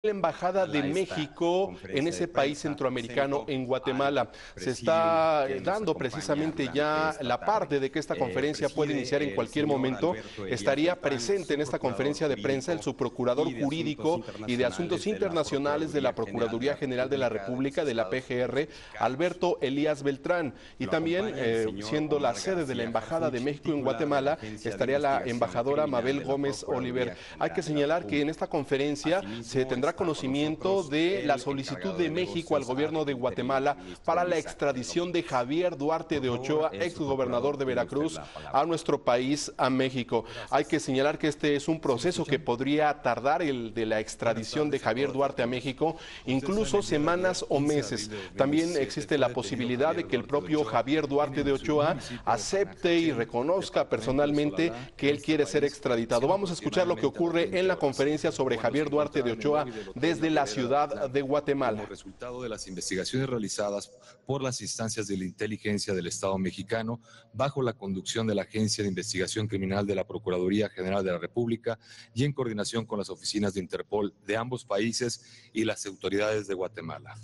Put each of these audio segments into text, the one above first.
La Embajada de México en ese país centroamericano, en Guatemala. Se está dando precisamente ya la parte de que esta conferencia puede iniciar en cualquier momento. Estaría presente en esta conferencia de prensa el subprocurador jurídico y de Asuntos Internacionales de la Procuraduría General de la República, de la PGR, Alberto Elías Beltrán. Y también, siendo la sede de la Embajada de México en Guatemala, estaría la embajadora Mabel Gómez Oliver. Hay que señalar que en esta conferencia se tendrá conocimiento de la solicitud de México al gobierno de Guatemala para la extradición de Javier Duarte de Ochoa, exgobernador de Veracruz, a nuestro país, a México. Hay que señalar que este es un proceso que podría tardar, el de la extradición de Javier Duarte a México, incluso semanas o meses. También existe la posibilidad de que el propio Javier Duarte de Ochoa acepte y reconozca personalmente que él quiere ser extraditado. Vamos a escuchar lo que ocurre en la conferencia sobre Javier Duarte de Ochoa desde la ciudad de Guatemala. Como resultado de las investigaciones realizadas por las instancias de la inteligencia del Estado mexicano, bajo la conducción de la Agencia de Investigación Criminal de la Procuraduría General de la República y en coordinación con las oficinas de Interpol de ambos países y las autoridades de Guatemala.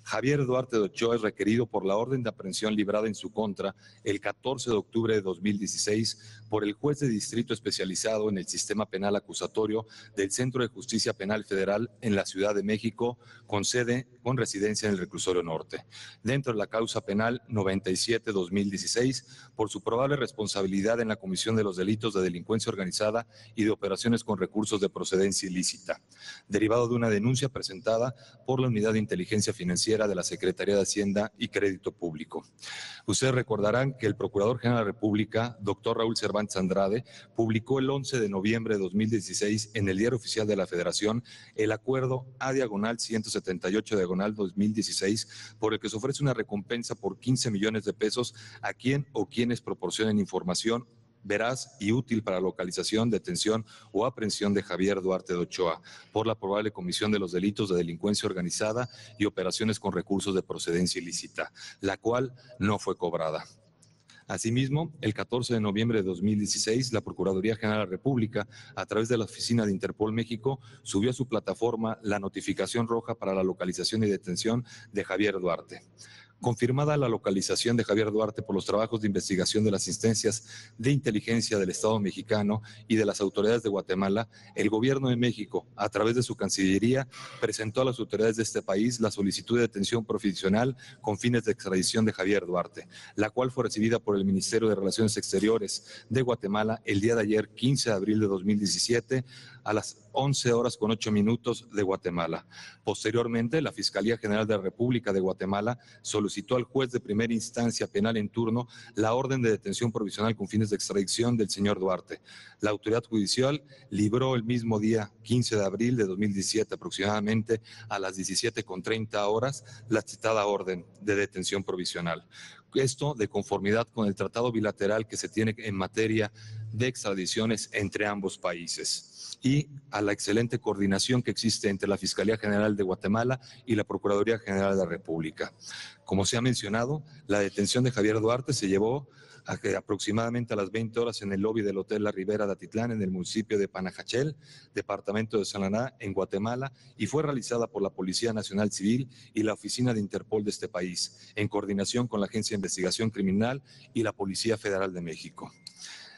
Javier Duarte de Ochoa es requerido por la orden de aprehensión librada en su contra el 14 de octubre de 2016 por el juez de distrito especializado en el sistema penal acusatorio del Centro de Justicia Penal Federal en la Ciudad de México, con residencia en el Reclusorio Norte, dentro de la causa penal 97-2016, por su probable responsabilidad en la comisión de los delitos de delincuencia organizada y de operaciones con recursos de procedencia ilícita, derivado de una denuncia presentada por la Unidad de Inteligencia Financiera de la Secretaría de Hacienda y Crédito Público. Ustedes recordarán que el Procurador General de la República, doctor Raúl Cervantes Andrade, publicó el 11 de noviembre de 2016 en el Diario Oficial de la Federación el acuerdo A/178/2016 por el que se ofrece una recompensa por 15 millones de pesos a quien o quienes proporcionen información veraz y útil para la localización, detención o aprehensión de Javier Duarte de Ochoa por la probable comisión de los delitos de delincuencia organizada y operaciones con recursos de procedencia ilícita, la cual no fue cobrada. Asimismo, el 14 de noviembre de 2016, la Procuraduría General de la República, a través de la Oficina de Interpol México, subió a su plataforma la notificación roja para la localización y detención de Javier Duarte. Confirmada la localización de Javier Duarte por los trabajos de investigación de las instancias de inteligencia del Estado mexicano y de las autoridades de Guatemala, el Gobierno de México, a través de su Cancillería, presentó a las autoridades de este país la solicitud de detención provisional con fines de extradición de Javier Duarte, la cual fue recibida por el Ministerio de Relaciones Exteriores de Guatemala el día de ayer, 15 de abril de 2017, a las 11:08 de Guatemala. Posteriormente, la Fiscalía General de la República de Guatemala solicitó al juez de primera instancia penal en turno la orden de detención provisional con fines de extradición del señor Duarte. La autoridad judicial libró el mismo día, 15 de abril de 2017, aproximadamente a las 17:30 la citada orden de detención provisional. Esto de conformidad con el tratado bilateral que se tiene en materia de extradiciones entre ambos países y a la excelente coordinación que existe entre la Fiscalía General de Guatemala y la Procuraduría General de la República. Como se ha mencionado, la detención de Javier Duarte se llevó aproximadamente a las 20 horas en el lobby del Hotel La Ribera de Atitlán, en el municipio de Panajachel, departamento de Salaná, en Guatemala, y fue realizada por la Policía Nacional Civil y la Oficina de Interpol de este país, en coordinación con la Agencia de Investigación Criminal y la Policía Federal de México.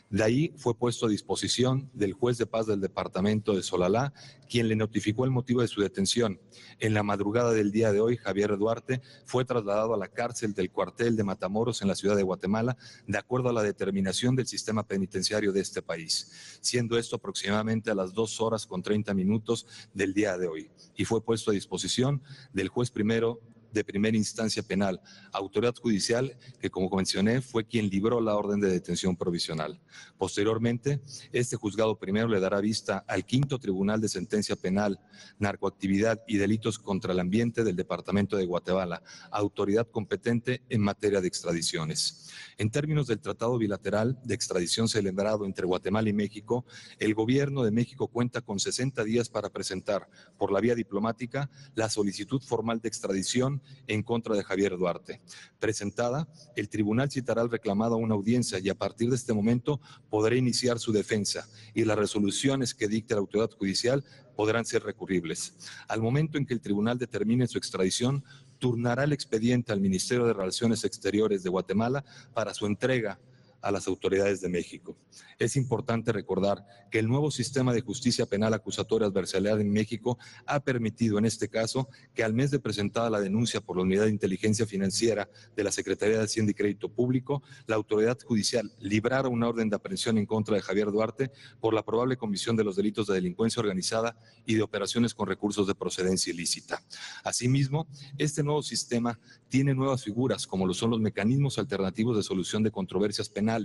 De ahí fue puesto a disposición del juez de paz del departamento de Solalá, quien le notificó el motivo de su detención. En la madrugada del día de hoy, Javier Duarte fue trasladado a la cárcel del cuartel de Matamoros en la ciudad de Guatemala, de acuerdo a la determinación del sistema penitenciario de este país, siendo esto aproximadamente a las 2:30 del día de hoy. Y fue puesto a disposición del juez primero de primera instancia penal, autoridad judicial que, como mencioné, fue quien libró la orden de detención provisional. Posteriormente, este juzgado primero le dará vista al quinto Tribunal de Sentencia Penal, Narcoactividad y Delitos contra el Ambiente del Departamento de Guatemala, autoridad competente en materia de extradiciones. En términos del tratado bilateral de extradición celebrado entre Guatemala y México, el Gobierno de México cuenta con 60 días para presentar, por la vía diplomática, la solicitud formal de extradición en contra de Javier Duarte. Presentada, el tribunal citará al reclamado a una audiencia y a partir de este momento podrá iniciar su defensa y las resoluciones que dicte la autoridad judicial podrán ser recurribles. Al momento en que el tribunal determine su extradición, turnará el expediente al Ministerio de Relaciones Exteriores de Guatemala para su entrega a las autoridades de México. Es importante recordar que el nuevo sistema de justicia penal acusatoria adversarial en México ha permitido en este caso que al mes de presentada la denuncia por la Unidad de Inteligencia Financiera de la Secretaría de Hacienda y Crédito Público, la autoridad judicial librara una orden de aprehensión en contra de Javier Duarte por la probable comisión de los delitos de delincuencia organizada y de operaciones con recursos de procedencia ilícita. Asimismo, este nuevo sistema tiene nuevas figuras como lo son los mecanismos alternativos de solución de controversias penales,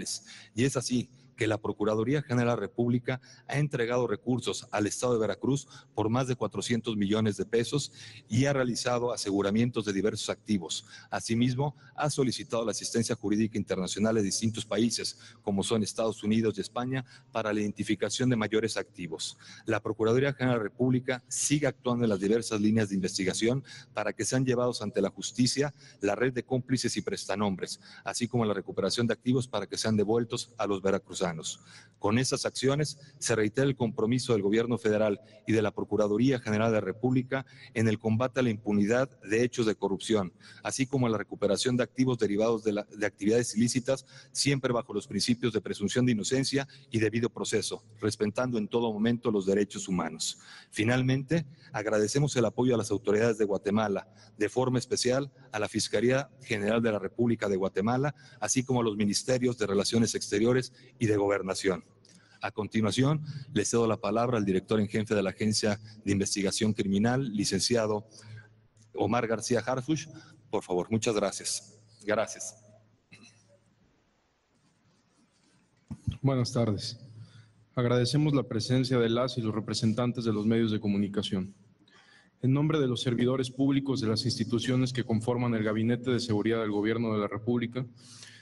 y es así que la Procuraduría General de la República ha entregado recursos al Estado de Veracruz por más de 400 millones de pesos y ha realizado aseguramientos de diversos activos. Asimismo, ha solicitado la asistencia jurídica internacional de distintos países, como son Estados Unidos y España, para la identificación de mayores activos. La Procuraduría General de la República sigue actuando en las diversas líneas de investigación para que sean llevados ante la justicia la red de cómplices y prestanombres, así como la recuperación de activos para que sean devueltos a los veracruzanos. Con esas acciones se reitera el compromiso del Gobierno federal y de la Procuraduría General de la República en el combate a la impunidad de hechos de corrupción, así como a la recuperación de activos derivados de actividades ilícitas, siempre bajo los principios de presunción de inocencia y debido proceso, respetando en todo momento los derechos humanos. Finalmente, agradecemos el apoyo a las autoridades de Guatemala, de forma especial a la Fiscalía General de la República de Guatemala, así como a los Ministerios de Relaciones Exteriores y de Gobernación. A continuación, le cedo la palabra al director en jefe de la Agencia de Investigación Criminal, licenciado Omar García Harfuch. Por favor, muchas gracias. Gracias. Buenas tardes. Agradecemos la presencia de las y los representantes de los medios de comunicación. En nombre de los servidores públicos de las instituciones que conforman el Gabinete de Seguridad del Gobierno de la República,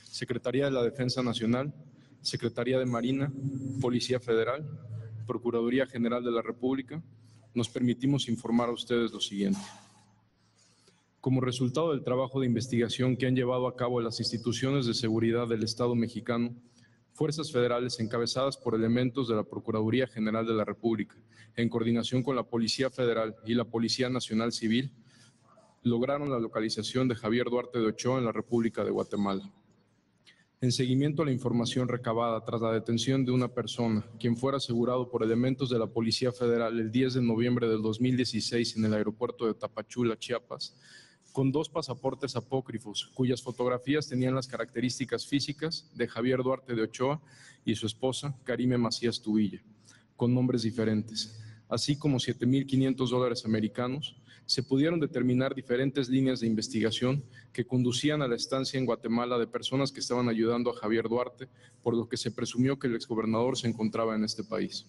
Secretaría de la Defensa Nacional, Secretaría de Marina, Policía Federal, Procuraduría General de la República, nos permitimos informar a ustedes lo siguiente. Como resultado del trabajo de investigación que han llevado a cabo las instituciones de seguridad del Estado mexicano, fuerzas federales encabezadas por elementos de la Procuraduría General de la República, en coordinación con la Policía Federal y la Policía Nacional Civil, lograron la localización de Javier Duarte de Ochoa en la República de Guatemala. En seguimiento a la información recabada tras la detención de una persona, quien fuera asegurado por elementos de la Policía Federal el 10 de noviembre del 2016 en el aeropuerto de Tapachula, Chiapas, con 2 pasaportes apócrifos, cuyas fotografías tenían las características físicas de Javier Duarte de Ochoa y su esposa, Karime Macías Tubilla, con nombres diferentes, así como $7,500 americanos, se pudieron determinar diferentes líneas de investigación que conducían a la estancia en Guatemala de personas que estaban ayudando a Javier Duarte, por lo que se presumió que el exgobernador se encontraba en este país.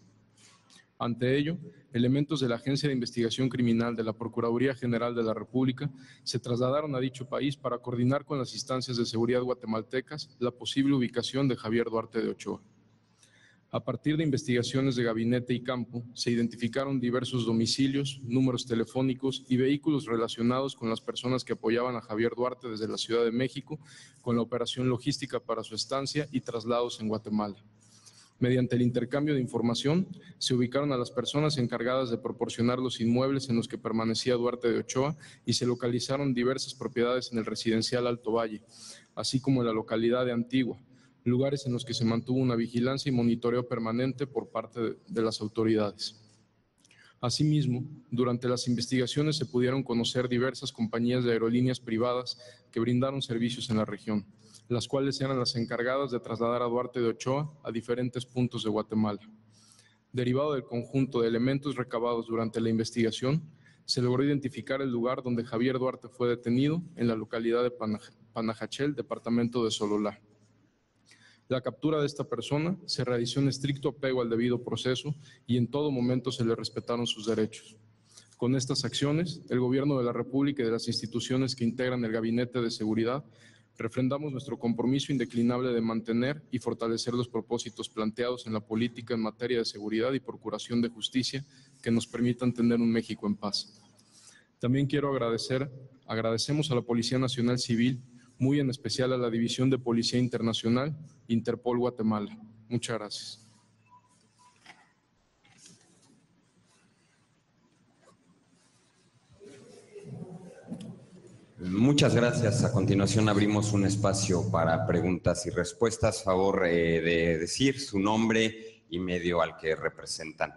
Ante ello, elementos de la Agencia de Investigación Criminal de la Procuraduría General de la República se trasladaron a dicho país para coordinar con las instancias de seguridad guatemaltecas la posible ubicación de Javier Duarte de Ochoa. A partir de investigaciones de gabinete y campo, se identificaron diversos domicilios, números telefónicos y vehículos relacionados con las personas que apoyaban a Javier Duarte desde la Ciudad de México con la operación logística para su estancia y traslados en Guatemala. Mediante el intercambio de información, se ubicaron a las personas encargadas de proporcionar los inmuebles en los que permanecía Duarte de Ochoa y se localizaron diversas propiedades en el residencial Alto Valle, así como en la localidad de Antigua, lugares en los que se mantuvo una vigilancia y monitoreo permanente por parte de las autoridades. Asimismo, durante las investigaciones se pudieron conocer diversas compañías de aerolíneas privadas que brindaron servicios en la región, las cuales eran las encargadas de trasladar a Duarte de Ochoa a diferentes puntos de Guatemala. Derivado del conjunto de elementos recabados durante la investigación, se logró identificar el lugar donde Javier Duarte fue detenido en la localidad de Panajachel, departamento de Sololá. La captura de esta persona se realizó en estricto apego al debido proceso y en todo momento se le respetaron sus derechos. Con estas acciones, el Gobierno de la República y de las instituciones que integran el Gabinete de Seguridad refrendamos nuestro compromiso indeclinable de mantener y fortalecer los propósitos planteados en la política en materia de seguridad y procuración de justicia que nos permitan tener un México en paz. También agradecemos a la Policía Nacional Civil, muy en especial a la División de Policía Internacional, Interpol Guatemala. Muchas gracias. Muchas gracias. A continuación abrimos un espacio para preguntas y respuestas. Favor de decir su nombre y medio al que representan.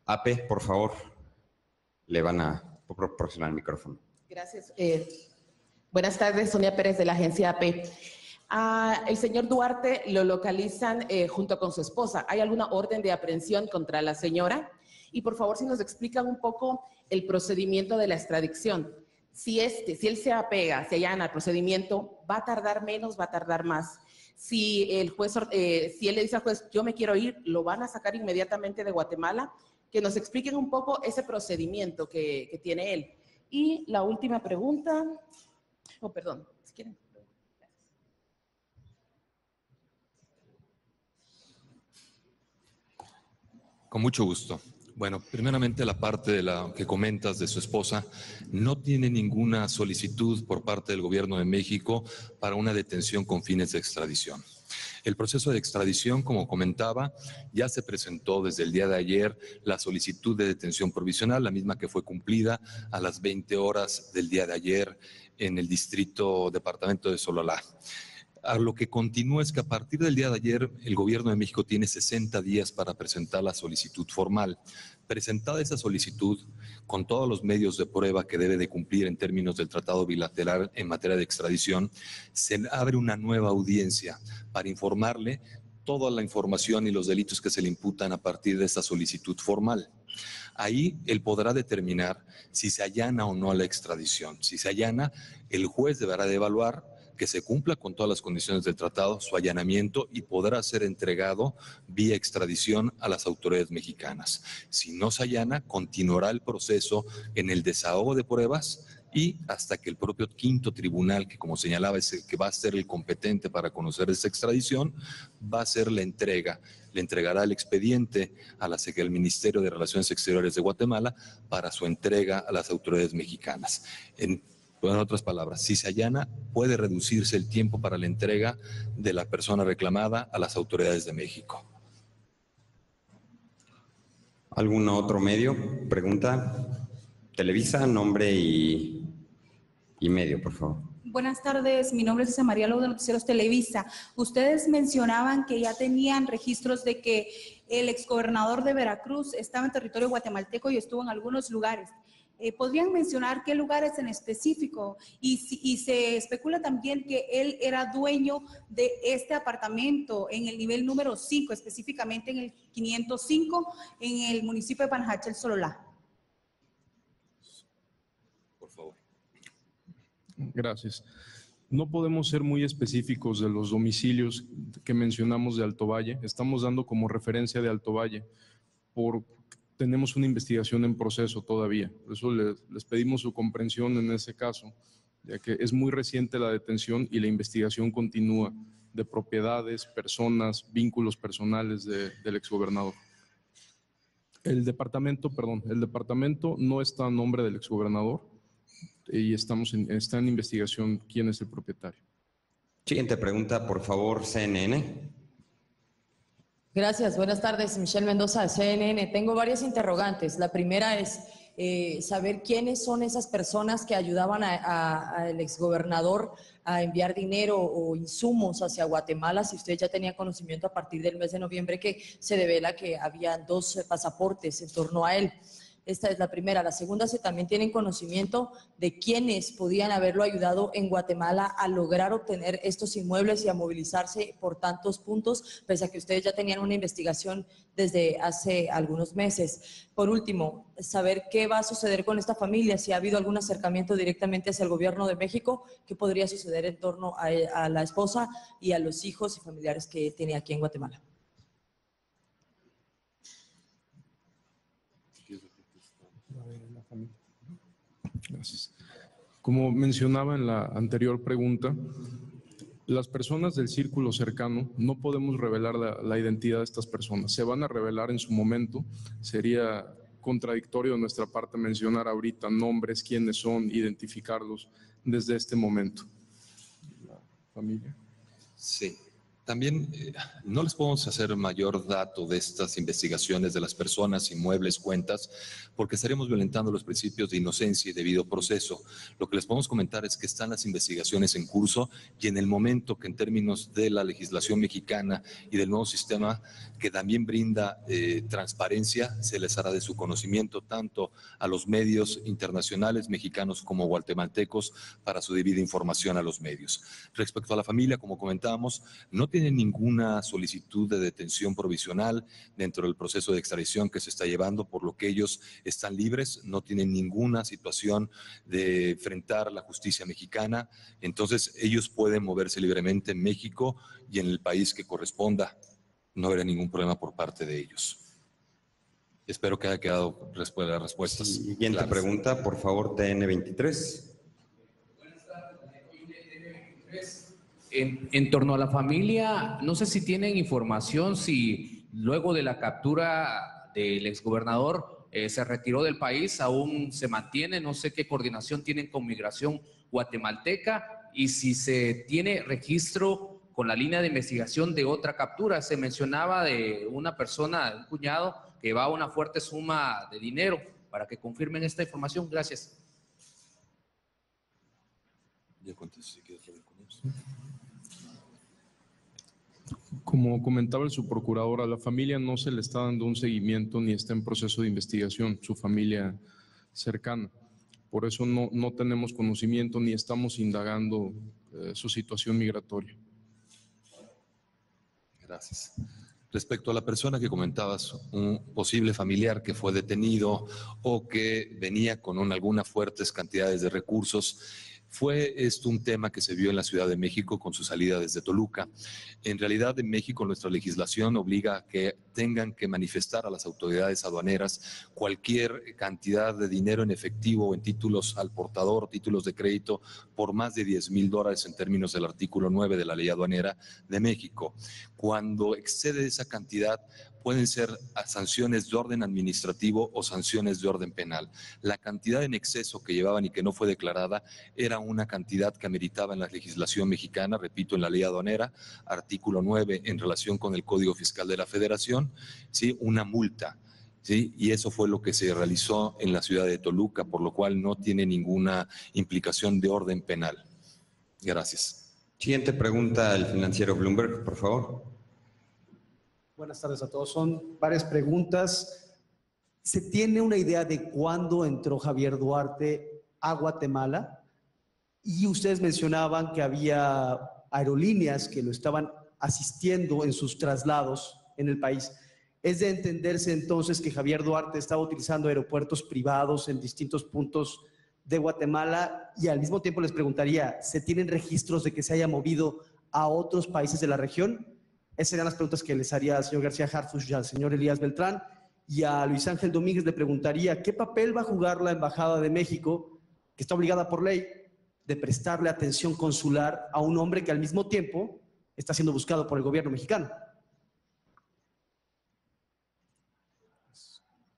AP, por favor, le van a proporcionar el micrófono. Gracias. Buenas tardes, Sonia Pérez de la agencia AP. El señor Duarte lo localizan junto con su esposa. ¿Hay alguna orden de aprehensión contra la señora? Y por favor, si nos explican un poco el procedimiento de la extradición. Si él se apega, se allana al procedimiento, ¿va a tardar menos, va a tardar más? Si el juez, si él le dice al juez, yo me quiero ir, ¿lo van a sacar inmediatamente de Guatemala? Que nos expliquen un poco ese procedimiento que tiene él. Y la última pregunta, perdón, si quieren. Con mucho gusto. Bueno, primeramente la parte de la que comentas de su esposa, no tiene ninguna solicitud por parte del Gobierno de México para una detención con fines de extradición. El proceso de extradición, como comentaba, ya se presentó desde el día de ayer la solicitud de detención provisional, la misma que fue cumplida a las 20 horas del día de ayer en el departamento de Sololá. A lo que continúa es que a partir del día de ayer el Gobierno de México tiene 60 días para presentar la solicitud formal. Presentada esa solicitud, con todos los medios de prueba que debe de cumplir en términos del tratado bilateral en materia de extradición, se abre una nueva audiencia para informarle toda la información y los delitos que se le imputan a partir de esta solicitud formal. Ahí él podrá determinar si se allana o no a la extradición. Si se allana, el juez deberá de evaluar que se cumpla con todas las condiciones del tratado, su allanamiento, y podrá ser entregado vía extradición a las autoridades mexicanas. Si no se allana, continuará el proceso en el desahogo de pruebas y hasta que el propio quinto tribunal, que como señalaba es el que va a ser el competente para conocer esa extradición, va a hacer la entrega. Le entregará el expediente al Ministerio de Relaciones Exteriores de Guatemala para su entrega a las autoridades mexicanas. En otras palabras, si se allana, puede reducirse el tiempo para la entrega de la persona reclamada a las autoridades de México. ¿Algún otro medio? Pregunta. Televisa, nombre y medio, por favor. Buenas tardes, mi nombre es César María Lobo de Noticieros Televisa. Ustedes mencionaban que ya tenían registros de que el exgobernador de Veracruz estaba en territorio guatemalteco y estuvo en algunos lugares. ¿Podrían mencionar qué lugares en específico? Y se especula también que él era dueño de este apartamento en el nivel número 5, específicamente en el 505, en el municipio de Panajachel, Sololá. Por favor. Gracias. No podemos ser muy específicos de los domicilios que mencionamos de Alto Valle. Estamos dando como referencia de Alto Valle tenemos una investigación en proceso todavía. Por eso les pedimos su comprensión en ese caso, ya que es muy reciente la detención y la investigación continúa de propiedades, personas, vínculos personales del exgobernador. El departamento no está a nombre del exgobernador y está en investigación quién es el propietario. Siguiente pregunta, por favor, CNN. Gracias, buenas tardes, Michelle Mendoza de CNN. Tengo varias interrogantes. La primera es saber quiénes son esas personas que ayudaban al exgobernador a enviar dinero o insumos hacia Guatemala, si usted ya tenía conocimiento a partir del mes de noviembre que se devela que había 2 pasaportes en torno a él. Esta es la primera. La segunda, si también tienen conocimiento de quiénes podían haberlo ayudado en Guatemala a lograr obtener estos inmuebles y a movilizarse por tantos puntos, pese a que ustedes ya tenían una investigación desde hace algunos meses. Por último, saber qué va a suceder con esta familia, si ha habido algún acercamiento directamente hacia el Gobierno de México, qué podría suceder en torno a la esposa y a los hijos y familiares que tiene aquí en Guatemala. Gracias. Como mencionaba en la anterior pregunta, las personas del círculo cercano no podemos revelar la identidad de estas personas. Se van a revelar en su momento. Sería contradictorio de nuestra parte mencionar ahorita nombres, quiénes son, identificarlos desde este momento. ¿La familia? Sí. También no les podemos hacer mayor dato de estas investigaciones de las personas, inmuebles, cuentas, porque estaríamos violentando los principios de inocencia y debido proceso. Lo que les podemos comentar es que están las investigaciones en curso y en el momento que en términos de la legislación mexicana y del nuevo sistema que también brinda transparencia, se les hará de su conocimiento tanto a los medios internacionales, mexicanos como guatemaltecos, para su debida información a los medios. Respecto a la familia, como comentábamos, no tienen ninguna solicitud de detención provisional dentro del proceso de extradición que se está llevando, por lo que ellos están libres, no tienen ninguna situación de enfrentar la justicia mexicana, entonces ellos pueden moverse libremente en México y en el país que corresponda. No habrá ningún problema por parte de ellos. Espero que haya quedado las respuestas. Siguiente claras. Pregunta, por favor, TN23. En torno a la familia, no sé si tienen información si luego de la captura del exgobernador se retiró del país, aún se mantiene, no sé qué coordinación tienen con migración guatemalteca y si se tiene registro con la línea de investigación de otra captura. Se mencionaba de una persona, un cuñado, que llevaba una fuerte suma de dinero, para que confirmen esta información. Gracias. Ya contesto, si quieres hablar con ellos. Como comentaba el subprocurador, a la familia no se le está dando un seguimiento ni está en proceso de investigación, su familia cercana. Por eso no tenemos conocimiento ni estamos indagando su situación migratoria. Gracias. Respecto a la persona que comentabas, un posible familiar que fue detenido o que venía con algunas fuertes cantidades de recursos, fue esto un tema que se vio en la Ciudad de México con su salida desde Toluca. En realidad, en México nuestra legislación obliga a que tengan que manifestar a las autoridades aduaneras cualquier cantidad de dinero en efectivo o en títulos al portador, títulos de crédito por más de $10,000 en términos del artículo 9 de la Ley Aduanera de México. Cuando excede esa cantidad, pueden ser sanciones de orden administrativo o sanciones de orden penal. La cantidad en exceso que llevaban y que no fue declarada era una cantidad que ameritaba en la legislación mexicana, repito, en la Ley Aduanera, artículo 9 en relación con el Código Fiscal de la Federación, ¿sí? Una multa. ¿Sí? Y eso fue lo que se realizó en la ciudad de Toluca, por lo cual no tiene ninguna implicación de orden penal. Gracias. Siguiente pregunta, el financiero Bloomberg, por favor. Buenas tardes a todos. Son varias preguntas. ¿Se tiene una idea de cuándo entró Javier Duarte a Guatemala? Y ustedes mencionaban que había aerolíneas que lo estaban asistiendo en sus traslados en el país. Es de entenderse entonces que Javier Duarte estaba utilizando aeropuertos privados en distintos puntos de Guatemala, y al mismo tiempo les preguntaría, ¿se tienen registros de que se haya movido a otros países de la región? Esas serían las preguntas que les haría al señor García Harfuch y al señor Elías Beltrán. Y a Luis Ángel Domínguez le preguntaría, ¿qué papel va a jugar la Embajada de México, que está obligada por ley de prestarle atención consular a un hombre que al mismo tiempo está siendo buscado por el gobierno mexicano?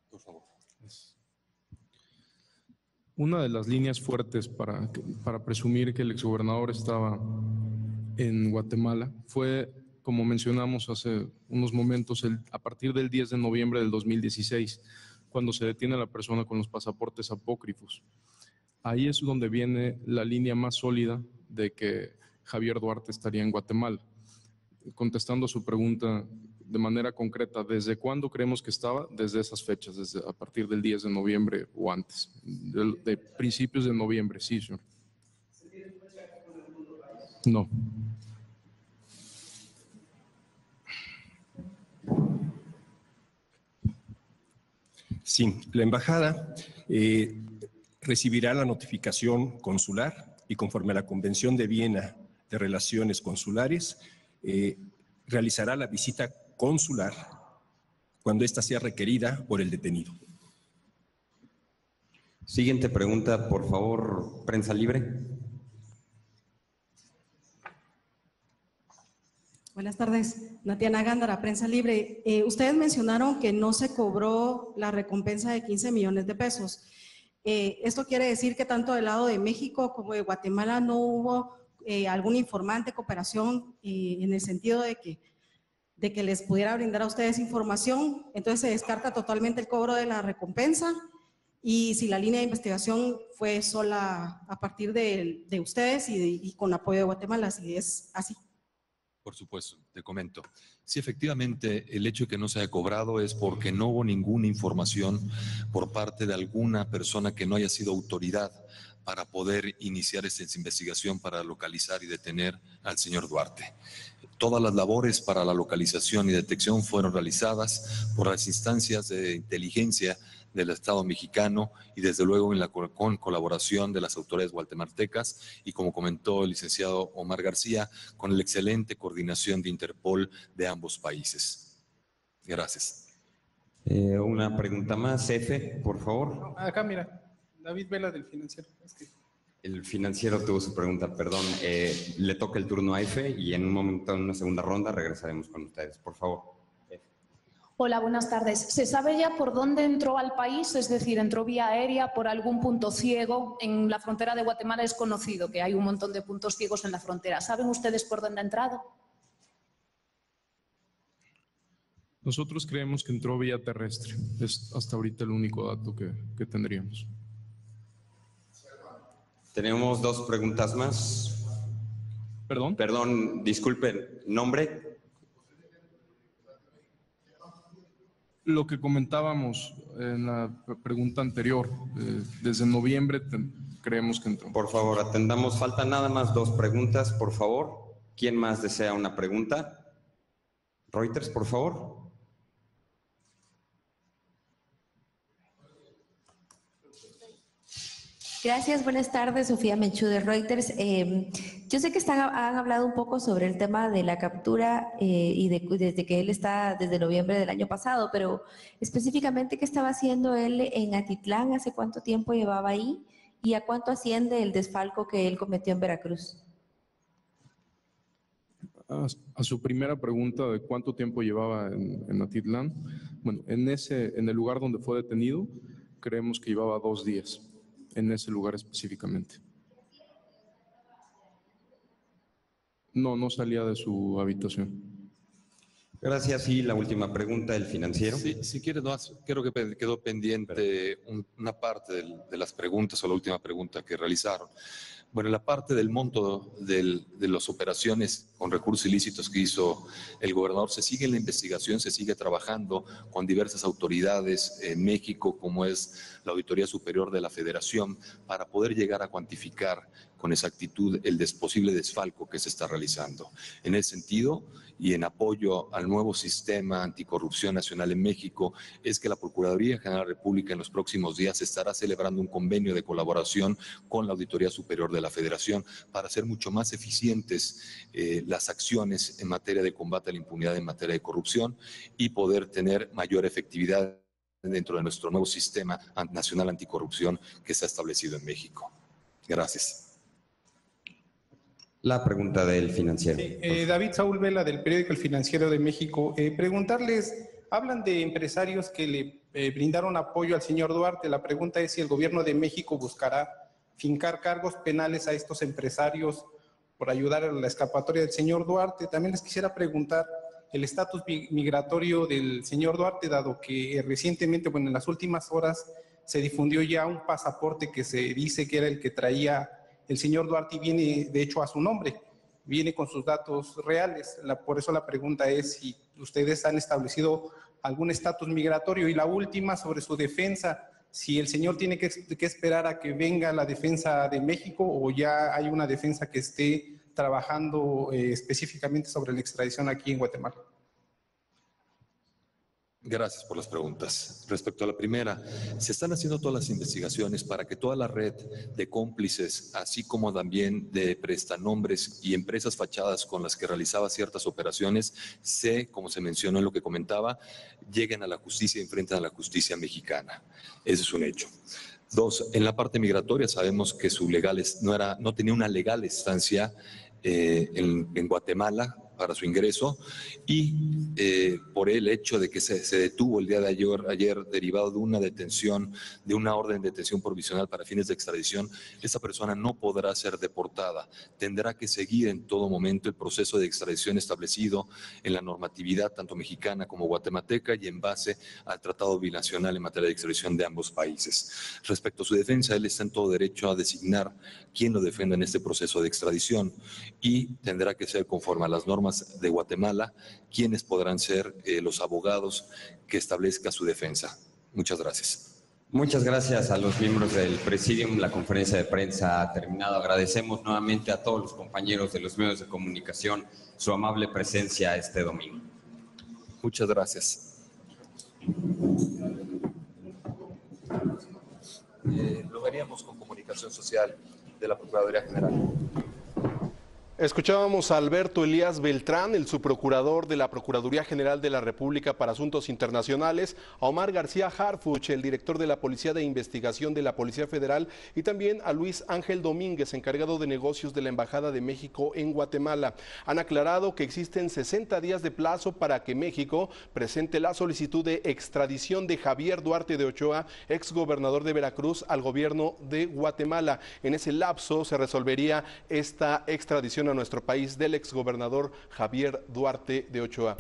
Por favor. Una de las líneas fuertes para presumir que el exgobernador estaba en Guatemala fue, como mencionamos hace unos momentos, a partir del 10 de noviembre del 2016, cuando se detiene a la persona con los pasaportes apócrifos. Ahí es donde viene la línea más sólida de que Javier Duarte estaría en Guatemala. Contestando a su pregunta de manera concreta, ¿desde cuándo creemos que estaba? Desde esas fechas, a partir del 10 de noviembre o antes, de principios de noviembre, sí, señor. No. Sí, la embajada recibirá la notificación consular y, conforme a la Convención de Viena de Relaciones Consulares, realizará la visita consular cuando ésta sea requerida por el detenido. Siguiente pregunta, por favor, prensa libre. Buenas tardes, Natiana Gándara, Prensa Libre. Ustedes mencionaron que no se cobró la recompensa de 15 millones de pesos. Esto quiere decir que tanto del lado de México como de Guatemala no hubo algún informante, cooperación, en el sentido de que les pudiera brindar a ustedes información. Entonces se descarta totalmente el cobro de la recompensa, y si la línea de investigación fue sola a partir de ustedes y con apoyo de Guatemala, si es así. Por supuesto, te comento. Sí, efectivamente, el hecho de que no se haya cobrado es porque no hubo ninguna información por parte de alguna persona que no haya sido autoridad para poder iniciar esta investigación para localizar y detener al señor Duarte. Todas las labores para la localización y detección fueron realizadas por las instancias de inteligencia del Estado mexicano y desde luego con colaboración de las autoridades guatemaltecas y, como comentó el licenciado Omar García, con la excelente coordinación de Interpol de ambos países. Gracias. Una pregunta más, F, por favor. No, acá mira, David Vela del Financiero. El Financiero tuvo su pregunta, perdón. Le toca el turno a F y en un momento, en una segunda ronda, regresaremos con ustedes. Por favor. Hola, buenas tardes. ¿Se sabe ya por dónde entró al país? Es decir, ¿entró vía aérea, por algún punto ciego? En la frontera de Guatemala es conocido que hay un montón de puntos ciegos en la frontera. ¿Saben ustedes por dónde ha entrado? Nosotros creemos que entró vía terrestre. Es hasta ahorita el único dato que tendríamos. Tenemos dos preguntas más. ¿Perdón? Perdón, disculpen. ¿Nombre? Lo que comentábamos en la pregunta anterior, desde noviembre creemos que entró. Por favor, atendamos. Faltan nada más dos preguntas, por favor. ¿Quién más desea una pregunta? Reuters, por favor. Gracias, buenas tardes, Sofía Menchú de Reuters. Yo sé que han hablado un poco sobre el tema de la captura desde que él está desde noviembre del año pasado, pero específicamente, ¿qué estaba haciendo él en Atitlán? ¿Hace cuánto tiempo llevaba ahí? ¿Y a cuánto asciende el desfalco que él cometió en Veracruz? A su primera pregunta de cuánto tiempo llevaba en Atitlán, bueno, en el lugar donde fue detenido, creemos que llevaba 2 días. En ese lugar específicamente. No salía de su habitación. Gracias. Y la última pregunta, el Financiero. Sí, si quieres, no, creo que quedó pendiente una parte de las preguntas o la última pregunta que realizaron. Bueno, la parte del monto de las operaciones con recursos ilícitos que hizo el gobernador, se sigue en la investigación, se sigue trabajando con diversas autoridades en México, como es la Auditoría Superior de la Federación, para poder llegar a cuantificar con exactitud el posible desfalco que se está realizando. En ese sentido, y en apoyo al nuevo sistema anticorrupción nacional en México, es que la Procuraduría General de la República en los próximos días estará celebrando un convenio de colaboración con la Auditoría Superior de la Federación para hacer mucho más eficientes las acciones en materia de combate a la impunidad, en materia de corrupción, y poder tener mayor efectividad dentro de nuestro nuevo sistema nacional anticorrupción que está establecido en México. Gracias. La pregunta del Financiero. David Saúl Vela, del periódico El Financiero de México. Preguntarles, hablan de empresarios que le brindaron apoyo al señor Duarte. La pregunta es si el gobierno de México buscará fincar cargos penales a estos empresarios por ayudar a la escapatoria del señor Duarte. También les quisiera preguntar el estatus migratorio del señor Duarte, dado que recientemente, bueno, en las últimas horas se difundió ya un pasaporte que se dice que era el que traía el señor Duarte y viene, de hecho, a su nombre, viene con sus datos reales. Por eso la pregunta es si ustedes han establecido algún estatus migratorio. Y la última, sobre su defensa, si el señor tiene que esperar a que venga la defensa de México o ya hay una defensa que esté trabajando específicamente sobre la extradición aquí en Guatemala. Gracias por las preguntas. Respecto a la primera, se están haciendo todas las investigaciones para que toda la red de cómplices, así como también de prestanombres y empresas fachadas con las que realizaba ciertas operaciones, como se mencionó en lo que comentaba, lleguen a la justicia y enfrenten a la justicia mexicana. Ese es un hecho. 2, en la parte migratoria sabemos que no tenía una legal estancia en Guatemala, para su ingreso y por el hecho de que se detuvo el día de ayer derivado de una detención, de una orden de detención provisional para fines de extradición, esa persona no podrá ser deportada. Tendrá que seguir en todo momento el proceso de extradición establecido en la normatividad tanto mexicana como guatemalteca y en base al tratado binacional en materia de extradición de ambos países. Respecto a su defensa, él está en todo derecho a designar quién lo defienda en este proceso de extradición y tendrá que ser conforme a las normas de Guatemala quienes podrán ser los abogados que establezca su defensa. Muchas gracias. Muchas gracias a los miembros del Presidium. La conferencia de prensa ha terminado. Agradecemos nuevamente a todos los compañeros de los medios de comunicación su amable presencia este domingo. Muchas gracias. Lo veríamos con Comunicación Social de la Procuraduría General. Escuchábamos a Alberto Elías Beltrán, el subprocurador de la Procuraduría General de la República para Asuntos Internacionales, a Omar García Harfuch, el director de la Policía de Investigación de la Policía Federal, y también a Luis Ángel Domínguez, encargado de negocios de la Embajada de México en Guatemala. Han aclarado que existen 60 días de plazo para que México presente la solicitud de extradición de Javier Duarte de Ochoa, exgobernador de Veracruz, al gobierno de Guatemala. En ese lapso se resolvería esta extradición a nuestro país del exgobernador Javier Duarte de Ochoa.